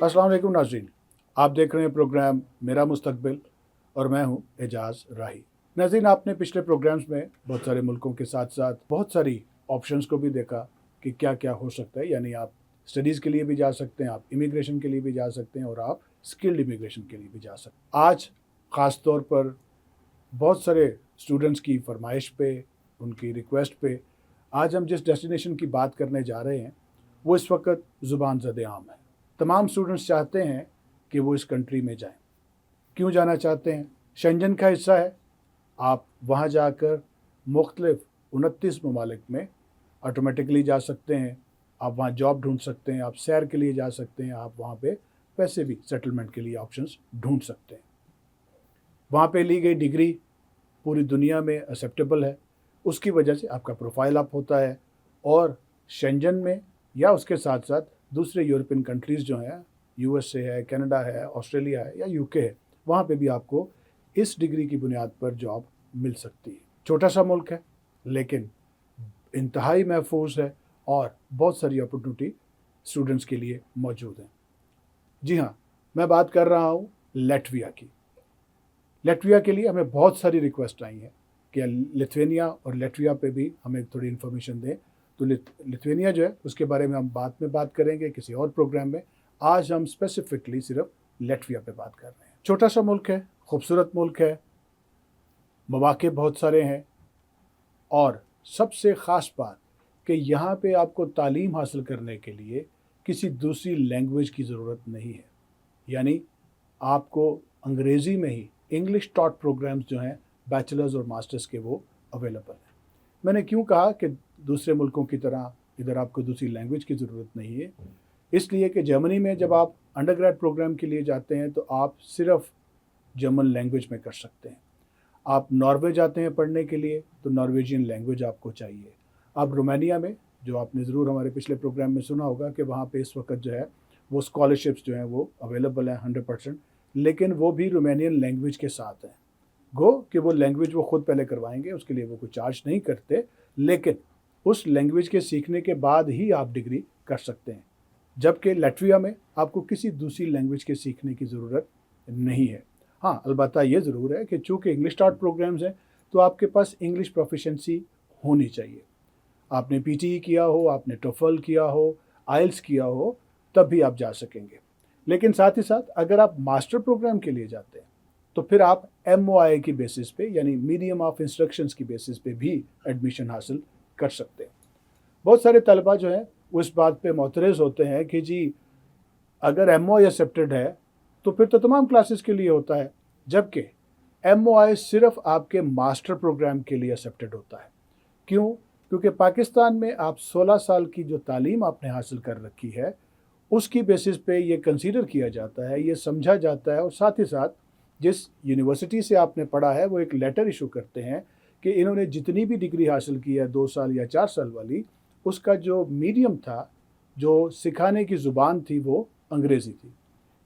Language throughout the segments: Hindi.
अस्सलाम वालेकुम नाज़रीन, आप देख रहे हैं प्रोग्राम मेरा मुस्तकबिल और मैं हूं एजाज़ राही। नाज़रीन, आपने पिछले प्रोग्राम्स में बहुत सारे मुल्कों के साथ साथ बहुत सारी ऑप्शंस को भी देखा कि क्या क्या हो सकता है। यानी आप स्टडीज़ के लिए भी जा सकते हैं, आप इमिग्रेशन के लिए भी जा सकते हैं और आप स्किल्ड इमिग्रेशन के लिए भी जा सकते हैं। आज ख़ास तौर पर बहुत सारे स्टूडेंट्स की फरमाइश पे, उनकी रिक्वेस्ट पे आज हम जिस डेस्टिनेशन की बात करने जा रहे हैं वो इस वक्त ज़ुबान ज़द-ए-आम है। तमाम स्टूडेंट्स चाहते हैं कि वो इस कंट्री में जाएं। क्यों जाना चाहते हैं? शेंजन का हिस्सा है। आप वहाँ जाकर मुख्तलिफ 29 ममालिक में ऑटोमेटिकली जा सकते हैं। आप वहाँ जॉब ढूंढ सकते हैं, आप सैर के लिए जा सकते हैं, आप वहाँ पे पैसे भी सेटलमेंट के लिए ऑप्शंस ढूंढ सकते हैं। वहाँ पे ली गई डिग्री पूरी दुनिया में एक्सेप्टेबल है। उसकी वजह से आपका प्रोफाइल अप होता है और शेंजन में या उसके साथ साथ दूसरे यूरोपियन कंट्रीज़ जो हैं, यूएसए है, कनाडा है, ऑस्ट्रेलिया है या यूके है, वहाँ पे भी आपको इस डिग्री की बुनियाद पर जॉब मिल सकती है। छोटा सा मुल्क है लेकिन इंतहाई महफूज है और बहुत सारी अपॉर्चुनिटी स्टूडेंट्स के लिए मौजूद हैं। जी हाँ, मैं बात कर रहा हूँ लैटविया की। लैटविया के लिए हमें बहुत सारी रिक्वेस्ट आई हैं कि लिथुआनिया और लैटविया पे भी हमें थोड़ी इन्फॉर्मेशन दें। तो लिथुआनिया जो है उसके बारे में हम बाद में बात करेंगे किसी और प्रोग्राम में। आज हम स्पेसिफिकली सिर्फ लैटविया पे बात कर रहे हैं। छोटा सा मुल्क है, खूबसूरत मुल्क है, मौक़े बहुत सारे हैं और सबसे ख़ास बात कि यहाँ पे आपको तालीम हासिल करने के लिए किसी दूसरी लैंग्वेज की ज़रूरत नहीं है। यानी आपको अंग्रेज़ी में ही इंग्लिश टॉट प्रोग्राम्स जो हैं बैचलर्स और मास्टर्स के वो अवेलेबल हैं। मैंने क्यों कहा कि दूसरे मुल्कों की तरह इधर आपको दूसरी लैंग्वेज की ज़रूरत नहीं है? इसलिए कि जर्मनी में जब आप अंडरग्रेड प्रोग्राम के लिए जाते हैं तो आप सिर्फ जर्मन लैंग्वेज में कर सकते हैं। आप नॉर्वे जाते हैं पढ़ने के लिए तो नॉर्वेजियन लैंग्वेज आपको चाहिए। आप रोमानिया में, जो आपने ज़रूर हमारे पिछले प्रोग्राम में सुना होगा कि वहाँ पे इस वक्त जो है वो स्कॉलरशिप्स जो हैं वो अवेलेबल हैं 100%, लेकिन वो भी रोमानियन लैंग्वेज के साथ हैं। गो कि वो लैंग्वेज वो खुद पहले करवाएंगे, उसके लिए वो कोई चार्ज नहीं करते, लेकिन उस लैंग्वेज के सीखने के बाद ही आप डिग्री कर सकते हैं। जबकि लैटविया में आपको किसी दूसरी लैंग्वेज के सीखने की ज़रूरत नहीं है। हाँ, अलबत्ता ये ज़रूर है कि चूँकि इंग्लिश स्टार्ट प्रोग्राम्स हैं तो आपके पास इंग्लिश प्रोफिशिएंसी होनी चाहिए। आपने पीटीई किया हो, आपने टोफल किया हो, आइल्स किया हो, तब भी आप जा सकेंगे। लेकिन साथ ही साथ अगर आप मास्टर प्रोग्राम के लिए जाते हैं तो फिर आप MOI की बेसिस पे यानी मीडियम ऑफ इंस्ट्रक्शंस की बेसिस पे भी एडमिशन हासिल कर सकते हैं। बहुत सारे तलबा जो हैं वो इस बात पे मोतरज़ होते हैं कि जी अगर MOI एक्सेप्टेड है तो फिर तो तमाम क्लासेस के लिए होता है, जबकि MOI सिर्फ आपके मास्टर प्रोग्राम के लिए एक्सेप्टेड होता है। क्यों? क्योंकि पाकिस्तान में आप 16 साल की जो तालीम आपने हासिल कर रखी है उसकी बेसिस पे ये कंसीडर किया जाता है, ये समझा जाता है और साथ ही साथ जिस यूनिवर्सिटी से आपने पढ़ा है वो एक लेटर इशू करते हैं कि इन्होंने जितनी भी डिग्री हासिल की है 2 साल या 4 साल वाली, उसका जो मीडियम था, जो सिखाने की ज़ुबान थी वो अंग्रेज़ी थी।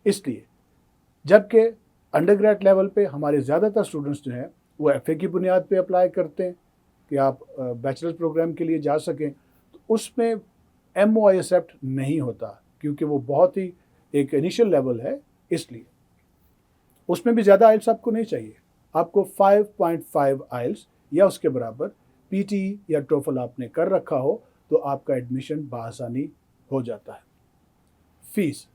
इसलिए जबकि अंडरग्रेड लेवल पे हमारे ज़्यादातर स्टूडेंट्स जो हैं वो FA की बुनियाद पे अप्लाई करते हैं कि आप बैचलर प्रोग्राम के लिए जा सकें, तो उसमें MOI एक्सेप्ट नहीं होता क्योंकि वो बहुत ही एक इनिशियल लेवल है। इसलिए उसमें भी ज़्यादा आइल्स आपको नहीं चाहिए। आपको 5.5 आइल्स या उसके बराबर पीटीई या टोफल आपने कर रखा हो तो आपका एडमिशन बआसानी हो जाता है। फ़ीस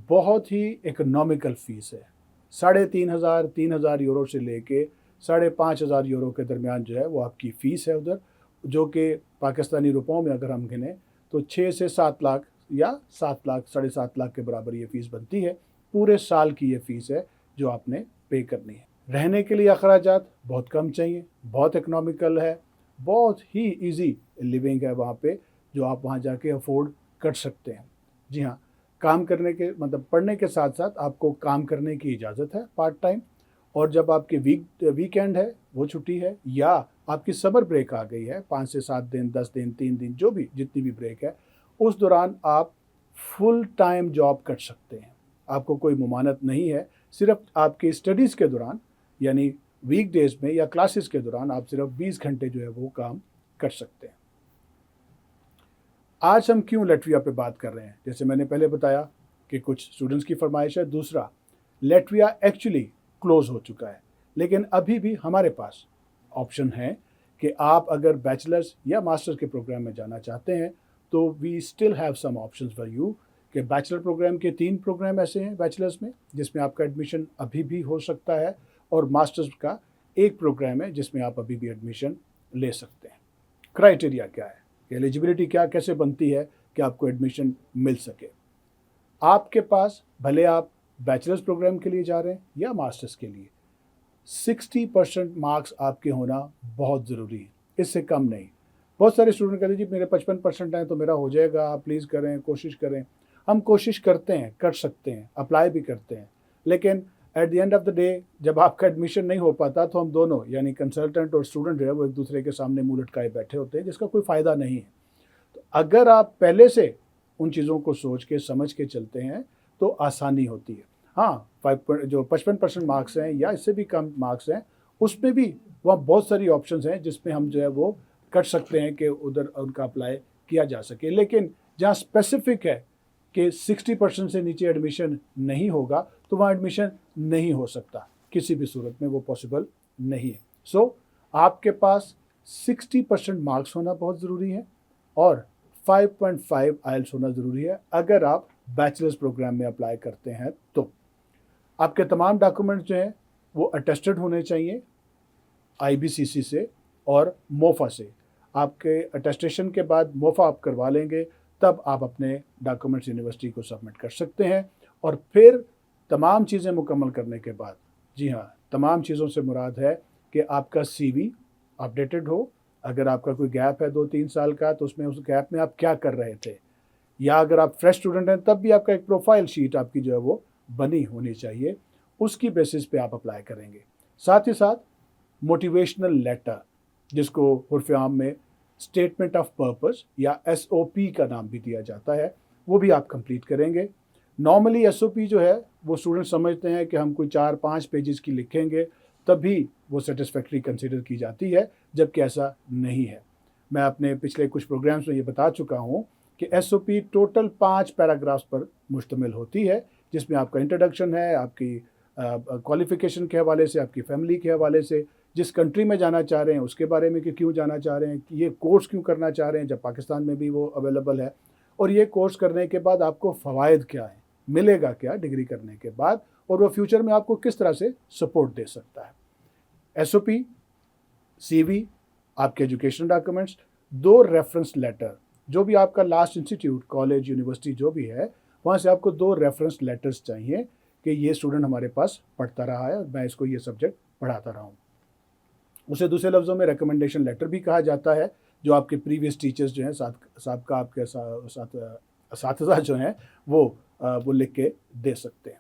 बहुत ही इकोनॉमिकल फ़ीस है। 3,500 यूरो से लेके 5,500 यूरो के दरमियान जो है वो आपकी फ़ीस है उधर, जो कि पाकिस्तानी रुपयों में अगर हम गिनें तो 6 से 7 लाख या 7 लाख, 7.5 लाख के बराबर ये फ़ीस बनती है। पूरे साल की ये फ़ीस है जो आपने पे करनी है। रहने के लिए अखराजात बहुत कम चाहिए, बहुत इकोनॉमिकल है, बहुत ही ईज़ी लिविंग है वहाँ पे, जो आप वहाँ जाके अफोर्ड कर सकते हैं। जी हाँ, काम करने के मतलब पढ़ने के साथ साथ आपको काम करने की इजाज़त है पार्ट टाइम, और जब आपके वीकेंड है, वो छुट्टी है, या आपकी समर ब्रेक आ गई है 5 से 7 दिन, 10 दिन, 3 दिन, जो भी जितनी भी ब्रेक है, उस दौरान आप फुल टाइम जॉब कर सकते हैं। आपको कोई ममानत नहीं है, सिर्फ आपकी स्टडीज़ के दौरान यानी वीकडेज़ में या क्लासेस के दौरान आप सिर्फ 20 घंटे जो है वो काम कर सकते हैं। आज हम क्यों लैटविया पे बात कर रहे हैं? जैसे मैंने पहले बताया कि कुछ स्टूडेंट्स की फरमाइश है। दूसरा, लैटविया एक्चुअली क्लोज़ हो चुका है, लेकिन अभी भी हमारे पास ऑप्शन है कि आप अगर बैचलर्स या मास्टर्स के प्रोग्राम में जाना चाहते हैं, तो we still have some options for you कि बैचलर प्रोग्राम के 3 प्रोग्राम ऐसे हैं बैचलर्स में, जिसमें आपका एडमिशन अभी भी हो सकता है, और मास्टर्स का 1 प्रोग्राम है, जिसमें आप अभी भी एडमिशन ले सकते हैं। क्राइटेरिया क्या है, एलिजिबिलिटी क्या कैसे बनती है कि आपको एडमिशन मिल सके। आपके पास, भले आप बैचलर्स प्रोग्राम के लिए जा रहे हैं या मास्टर्स के लिए, 60% मार्क्स आपके होना बहुत ज़रूरी है, इससे कम नहीं। बहुत सारे स्टूडेंट कहते हैं जी मेरे 55% हैं तो मेरा हो जाएगा, आप प्लीज़ करें, कोशिश करें। हम कोशिश करते हैं, कर सकते हैं, अप्लाई भी करते हैं, लेकिन at the end of the day जब आपका एडमिशन नहीं हो पाता तो हम दोनों यानी कंसल्टेंट और स्टूडेंट जो है वो एक दूसरे के सामने मुँह लटकाए बैठे होते हैं, जिसका कोई फ़ायदा नहीं है। तो अगर आप पहले से उन चीज़ों को सोच के समझ के चलते हैं तो आसानी होती है। हाँ, 55% मार्क्स हैं या इससे भी कम मार्क्स हैं, उसमें भी वहाँ बहुत सारी ऑप्शंस हैं जिसमें हम जो है वो कर सकते हैं कि उधर उनका अप्लाई किया जा सके। लेकिन जहाँ स्पेसिफिक है कि 60% से नीचे एडमिशन नहीं होगा, तो वहाँ एडमिशन नहीं हो सकता, किसी भी सूरत में वो पॉसिबल नहीं है। सो आपके पास 60% मार्क्स होना बहुत ज़रूरी है और 5.5 आइल्स होना ज़रूरी है अगर आप बैचलर्स प्रोग्राम में अप्लाई करते हैं तो। आपके तमाम डॉक्यूमेंट्स जो हैं वो अटेस्टेड होने चाहिए आईबीसीसी से और मोफा से। आपके अटेस्टेशन के बाद मोफा आप करवा लेंगे, तब आप अपने डॉक्यूमेंट्स यूनिवर्सिटी को सबमिट कर सकते हैं। और फिर तमाम चीज़ें मुकम्मल करने के बाद, जी हाँ, तमाम चीज़ों से मुराद है कि आपका सीवी अपडेटेड हो। अगर आपका कोई गैप है 2-3 साल का, तो उसमें उस गैप में आप क्या कर रहे थे, या अगर आप फ्रेश स्टूडेंट हैं तब भी आपका एक प्रोफाइल शीट आपकी जो है वो बनी होनी चाहिए, उसकी बेसिस पे आप अप्लाई करेंगे। साथ ही साथ मोटिवेशनल लेटर, जिसको उर्फ़ आम में स्टेटमेंट ऑफ पर्पस या एसओपी का नाम भी दिया जाता है, वो भी आप कंप्लीट करेंगे। नॉर्मली एसओपी जो है वो स्टूडेंट समझते हैं कि हम कोई 4-5 पेजेस की लिखेंगे तभी वो सेटिस्फैक्ट्री कंसिडर की जाती है, जबकि ऐसा नहीं है। मैं अपने पिछले कुछ प्रोग्राम्स में ये बता चुका हूँ कि एसओपी टोटल 5 पैराग्राफ्स पर मुश्तमिल होती है, जिसमें आपका इंट्रोडक्शन है, आपकी क्वालिफ़िकेशन के हवाले से, आपकी फैमिली के हवाले से, जिस कंट्री में जाना चाह रहे हैं उसके बारे में कि क्यों जाना चाह रहे हैं, कि ये कोर्स क्यों करना चाह रहे हैं जब पाकिस्तान में भी वो अवेलेबल है, और ये कोर्स करने के बाद आपको फ़वाइद क्या हैं, मिलेगा क्या डिग्री करने के बाद, और वो फ्यूचर में आपको किस तरह से सपोर्ट दे सकता है। एसओपी, सीवी, आपके एजुकेशनल डॉक्यूमेंट्स, 2 रेफरेंस लेटर, जो भी आपका लास्ट इंस्टीट्यूट, कॉलेज, यूनिवर्सिटी जो भी है, वहाँ से आपको 2 रेफरेंस लेटर्स चाहिए कि ये स्टूडेंट हमारे पास पढ़ता रहा है और मैं इसको ये सब्जेक्ट पढ़ाता रहा हूँ। उसे दूसरे लफ्ज़ों में रिकमेंडेशन लेटर भी कहा जाता है, जो आपके प्रीवियस टीचर्स जो हैं, साबका आपके असातिज़ा जो हैं वो लिख के दे सकते हैं।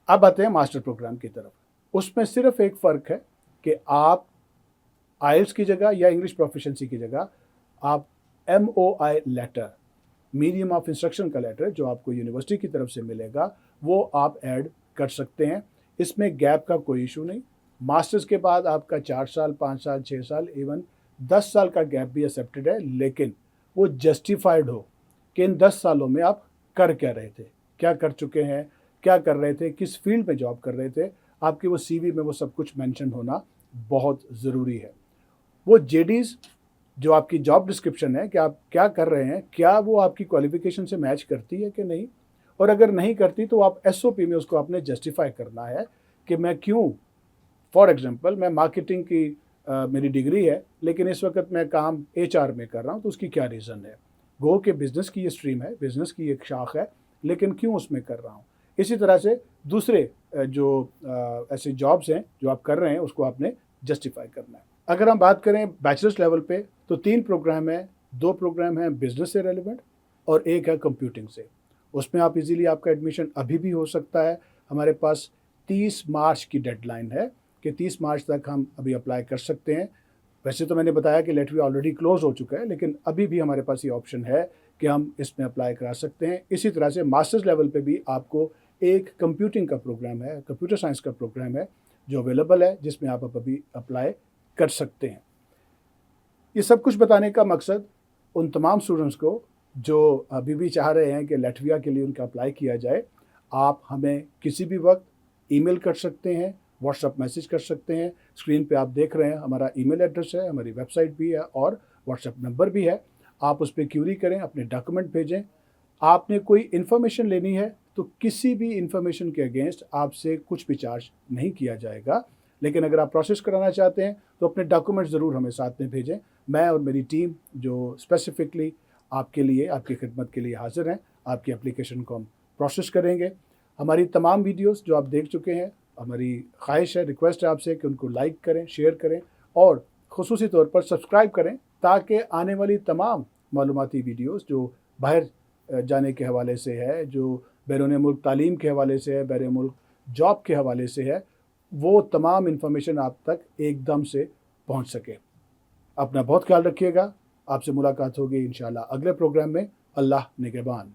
अब आते हैं मास्टर प्रोग्राम की तरफ। उसमें सिर्फ एक फ़र्क है कि आप आइल्स की जगह या इंग्लिश प्रोफिशिएंसी की जगह आप MOI letter, medium of instruction का लेटर, जो आपको यूनिवर्सिटी की तरफ से मिलेगा, वो आप ऐड कर सकते हैं। इसमें गैप का कोई इशू नहीं। मास्टर्स के बाद आपका 4 साल, 5 साल, 6 साल, इवन 10 साल का गैप भी एक्सेप्टेड है, लेकिन वो जस्टिफाइड हो कि इन 10 सालों में आप कर क्या रहे थे, क्या कर चुके हैं, क्या कर रहे थे, किस फील्ड में जॉब कर रहे थे। आपकी वो सीवी में वो सब कुछ मेंशन होना बहुत ज़रूरी है। वो जेडीज़, जो आपकी जॉब डिस्क्रिप्शन है कि आप क्या कर रहे हैं, क्या वो आपकी क्वालिफ़िकेशन से मैच करती है कि नहीं, और अगर नहीं करती तो आप एसओपी में उसको आपने जस्टिफाई करना है कि मैं क्यों, फॉर एग्ज़ाम्पल मैं मार्केटिंग की मेरी डिग्री है, लेकिन इस वक्त मैं काम एचआर में कर रहा हूँ, तो उसकी क्या रीज़न है। गो के बिज़नेस की ये स्ट्रीम है, बिज़नेस की एक शाख है, लेकिन क्यों उसमें कर रहा हूँ। इसी तरह से दूसरे जो ऐसे जॉब्स हैं जो आप कर रहे हैं, उसको आपने जस्टिफाई करना है। अगर हम बात करें बैचलर्स लेवल पे, तो 3 प्रोग्राम हैं। 2 प्रोग्राम हैं बिज़नेस से रेलिवेंट और एक है कंप्यूटिंग से। उसमें आप इजीली, आपका एडमिशन अभी भी हो सकता है। हमारे पास 30 मार्च की डेडलाइन है कि 30 मार्च तक हम अभी अप्लाई कर सकते हैं। वैसे तो मैंने बताया कि लेटवी ऑलरेडी क्लोज़ हो चुका है, लेकिन अभी भी हमारे पास ये ऑप्शन है कि हम इसमें अप्लाई करा सकते हैं। इसी तरह से मास्टर्स लेवल पे भी आपको एक कंप्यूटिंग का प्रोग्राम है, कंप्यूटर साइंस का प्रोग्राम है जो अवेलेबल है, जिसमें आप अभी अप्लाई कर सकते हैं। ये सब कुछ बताने का मकसद उन तमाम स्टूडेंट्स को जो अभी भी चाह रहे हैं कि लैटविया के लिए उनका अप्लाई किया जाए, आप हमें किसी भी वक्त ईमेल कर सकते हैं, व्हाट्सएप मैसेज कर सकते हैं। स्क्रीन पे आप देख रहे हैं हमारा ईमेल एड्रेस है, हमारी वेबसाइट भी है और व्हाट्सएप नंबर भी है। आप उस पे क्यूरी करें, अपने डॉक्यूमेंट भेजें। आपने कोई इन्फॉर्मेशन लेनी है तो किसी भी इन्फॉर्मेशन के अगेंस्ट आपसे कुछ भी चार्ज नहीं किया जाएगा। लेकिन अगर आप प्रोसेस कराना चाहते हैं तो अपने डॉक्यूमेंट ज़रूर हमें साथ में भेजें। मैं और मेरी टीम जो स्पेसिफिकली आपके लिए, आपकी खिदमत के लिए हाज़िर हैं। आपकी एप्लीकेशन को हम प्रोसेस करेंगे। हमारी तमाम वीडियोज़ जो आप देख चुके हैं, हमारी ख़्वाहिश है, रिक्वेस्ट है आपसे कि उनको लाइक करें, शेयर करें और ख़ुसूसी तौर पर सब्सक्राइब करें, ताकि आने वाली तमाम मालूमाती वीडियोज़ जो बाहर जाने के हवाले से है, जो बैरून मुल्क तालीम के हवाले से है, बैरून मुल्क जॉब के हवाले से है, वो तमाम इन्फॉर्मेशन आप तक एकदम से पहुँच सके। अपना बहुत ख्याल रखिएगा। आपसे मुलाकात होगी इंशाअल्लाह अगले प्रोग्राम में। अल्लाह निगहबान।